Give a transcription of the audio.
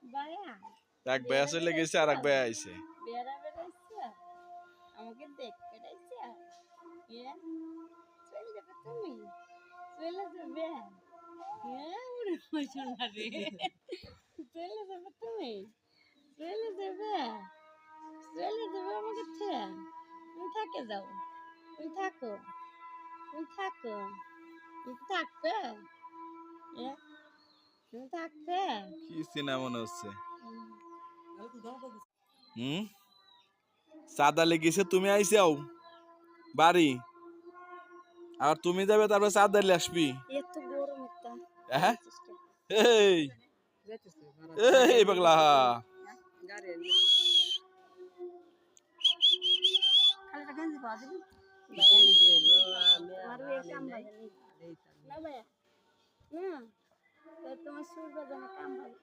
ভাইয়া এক ভাইয়া চলে গেছে আর এক ভাইয়া আইছে। বেড়া বেড়াইছে আমাকে দেখ বেড়াইছে চলে যাবে তুমি চলে যাবে ওরে সোনা রে চলে যাবে তুমি চলে যাবে চলে যাবে আমাকে তুমি থাকে যাও তুমি থাকো তুমি থাকো তুমি থাকবে তুমি থাকবে কি সিনা মনে হচ্ছে? হুম, চাঁদা লেগেছে, তুমি আইসাও বাড়ি, আর তুমি যাবে তারপর চাঁদা আসবি। এত গরম একটা হ্যাঁ, এই এই পাগলা। খালি গেঞ্জি পাওয়া যাবে না ভাইয়া না তোমার সুর বাজানো কাম ভালো